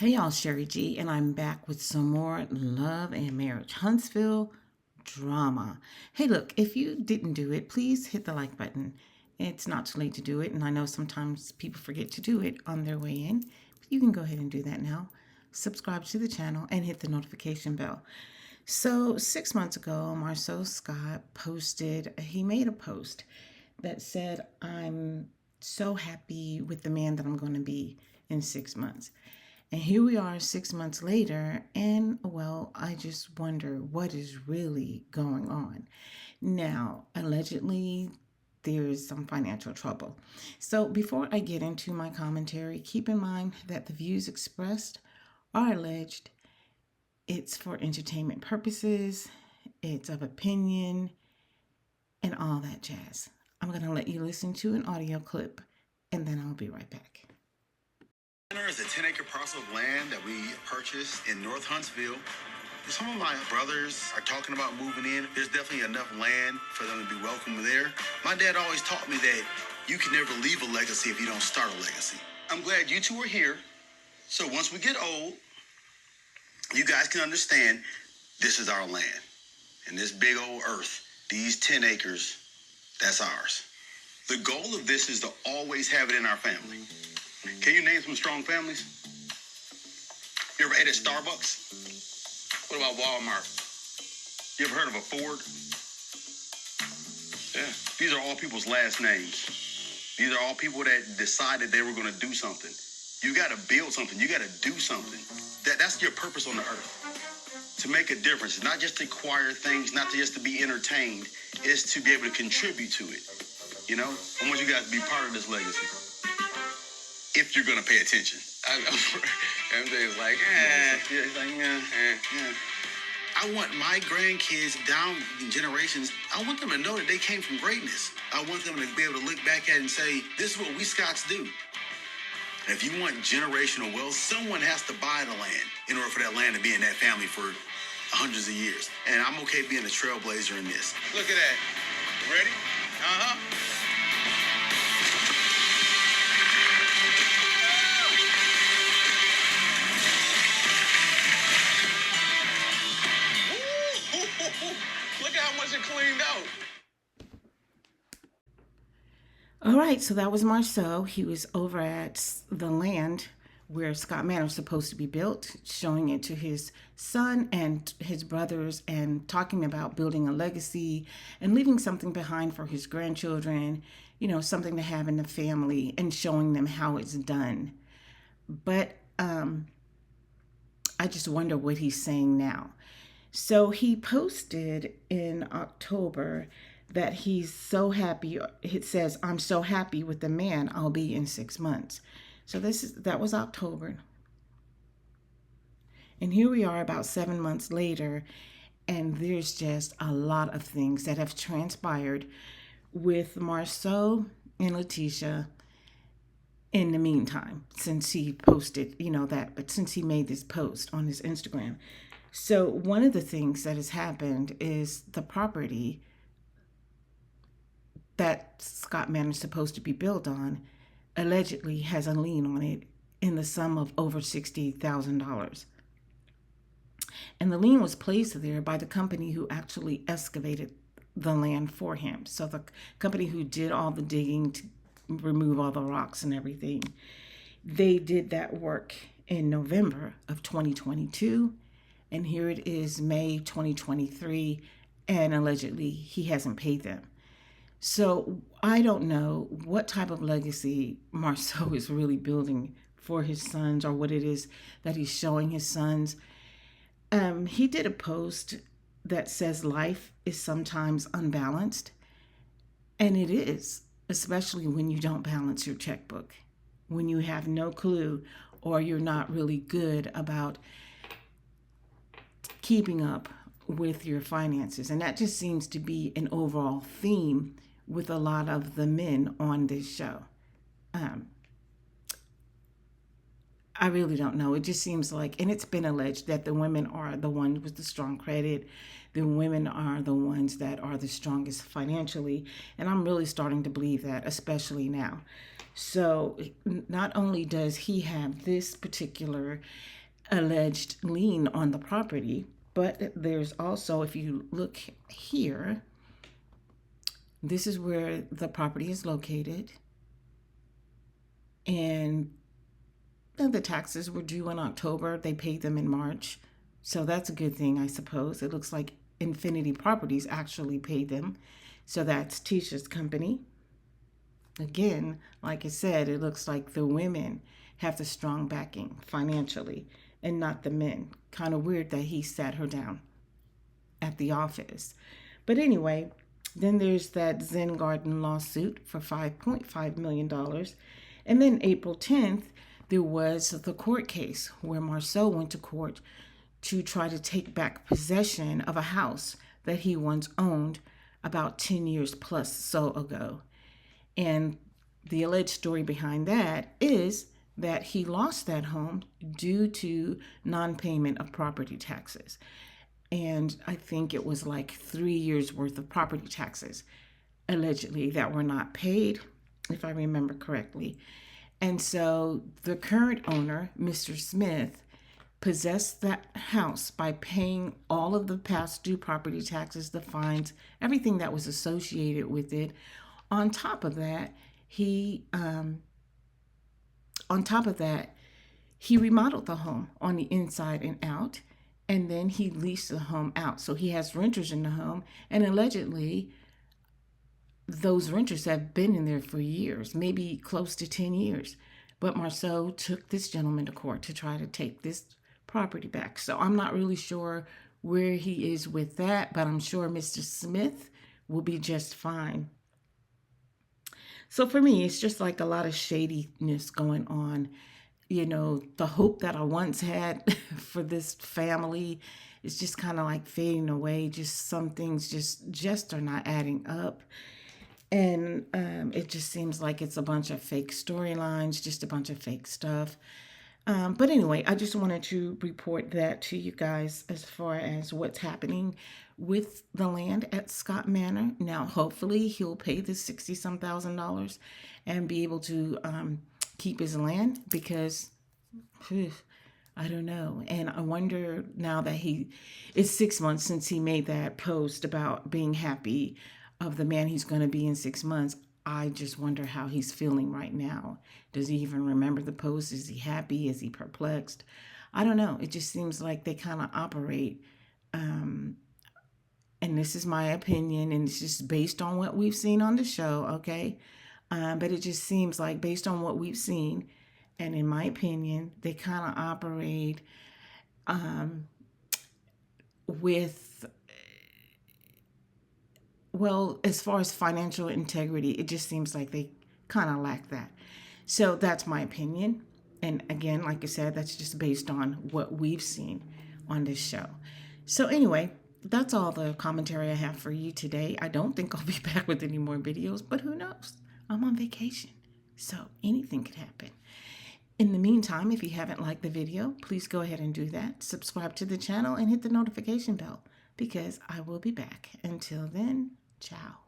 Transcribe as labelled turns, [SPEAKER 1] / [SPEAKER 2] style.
[SPEAKER 1] Hey y'all, Sherry G, and I'm back with some more Love and Marriage Huntsville drama. Hey, look, if you didn't do it, please hit the like button. It's not too late to do it, and I know sometimes people forget to do it on their way in. You can go ahead and do that now. Subscribe to the channel and hit the notification bell. So, 6 months ago, Marsau Scott he made a post that said, I'm so happy with the man that I'm going to be in 6 months. And here we are 6 months later, and well, I just wonder what is really going on. Now, allegedly, there's some financial trouble. So, before I get into my commentary, keep in mind that the views expressed are alleged. It's for entertainment purposes, it's of opinion, and all that jazz. I'm going to let you listen to an audio clip, and then I'll be right back.
[SPEAKER 2] Is a 10-acre parcel of land that we purchased in North Huntsville. Some of my brothers are talking about moving in. There's definitely enough land for them to be welcome there. My dad always taught me that you can never leave a legacy if you don't start a legacy. I'm glad you two are here. So once we get old, you guys can understand this is our land. And this big old earth, these 10 acres, that's ours. The goal of this is to always have it in our family. Can you name some strong families? You ever ate at Starbucks? What about Walmart? You ever heard of a Ford? Yeah. These are all people's last names. These are all people that decided they were going to do something. You got to build something. You got to do something. That's your purpose on the earth. To make a difference. Not just to acquire things, not just to be entertained. It's to be able to contribute to it. You know? I want you guys to be part of this legacy. If you're going to pay attention. I know. MJ's like, Yeah, he's like, yeah. I want my grandkids down in generations, I want them to know that they came from greatness. I want them to be able to look back at it and say, this is what we Scots do. And if you want generational wealth, someone has to buy the land in order for that land to be in that family for hundreds of years. And I'm okay being a trailblazer in this. Look at that. Ready? Uh-huh. Look at how much it cleaned out.
[SPEAKER 1] All right, so that was Marsau. He was over at the land where Scott Manor is supposed to be built, showing it to his son and his brothers and talking about building a legacy and leaving something behind for his grandchildren, you know, something to have in the family and showing them how it's done. But I just wonder what he's saying now. So he posted in October that he's so happy. It says, I'm so happy with the man I'll be in 6 months. So that was October. And here we are about 7 months later, and there's just a lot of things that have transpired with Marsau and Latisha in the meantime, since he posted, but since he made this post on his Instagram. So one of the things that has happened is the property that Scott Manor is supposed to be built on allegedly has a lien on it in the sum of over $60,000. And the lien was placed there by the company who actually excavated the land for him. So the company who did all the digging to remove all the rocks and everything, they did that work in November of 2022. And here it is, May 2023, and allegedly he hasn't paid them. So I don't know what type of legacy Marsau is really building for his sons, or what it is that he's showing his sons. He did a post that says life is sometimes unbalanced, and it is, especially when you don't balance your checkbook, when you have no clue or you're not really good about keeping up with your finances. And that just seems to be an overall theme with a lot of the men on this show. I really don't know. It just seems like, and it's been alleged that the women are the ones with the strong credit. The women are the ones that are the strongest financially. And I'm really starting to believe that, especially now. So not only does he have this particular alleged lien on the property, but there's also, if you look here, this is where the property is located. And the taxes were due in October. They paid them in March. So that's a good thing, I suppose. It looks like Infinity Properties actually paid them. So that's Tisha's company. Again, like I said, it looks like the women have the strong backing financially and not the men. Kind of weird that he sat her down at the office. But anyway, then there's that Zen Garden lawsuit for $5.5 million. And then April 10th, there was the court case where Marsau went to court to try to take back possession of a house that he once owned about 10 years plus so ago. And the alleged story behind that is that he lost that home due to non-payment of property taxes. And I think it was like 3 years worth of property taxes, allegedly, that were not paid, if I remember correctly. And so the current owner, Mr. Smith, possessed that house by paying all of the past due property taxes, the fines, everything that was associated with it. On top of that, he on top of that, he remodeled the home on the inside and out, and then he leased the home out. So he has renters in the home, and allegedly, those renters have been in there for years, maybe close to 10 years. But Marsau took this gentleman to court to try to take this property back. So I'm not really sure where he is with that, but I'm sure Mr. Smith will be just fine. So for me, it's just like a lot of shadiness going on. You know, the hope that I once had for this family is just kind of like fading away. Just some things just are not adding up. And it just seems like it's a bunch of fake storylines, just a bunch of fake stuff. But anyway, I just wanted to report that to you guys as far as what's happening with the land at Scott Manor. Now, hopefully, he'll pay the 60 some $1,000 and be able to keep his land because whew, I don't know. And I wonder now that it's 6 months since he made that post about being happy of the man he's going to be in 6 months. I just wonder how he's feeling right now. Does he even remember the post? Is he happy? Is he perplexed? I don't know. It just seems like they kind of operate. And this is my opinion, and it's just based on what we've seen on the show, okay? But it just seems like based on what we've seen, and in my opinion, they kind of operate with, well, as far as financial integrity, it just seems like they kind of lack that. So that's my opinion. And again, like I said, that's just based on what we've seen on this show. So anyway, that's all the commentary I have for you today. I don't think I'll be back with any more videos, but who knows? I'm on vacation, so anything could happen. In the meantime, if you haven't liked the video, please go ahead and do that. Subscribe to the channel and hit the notification bell because I will be back. Until then, ciao.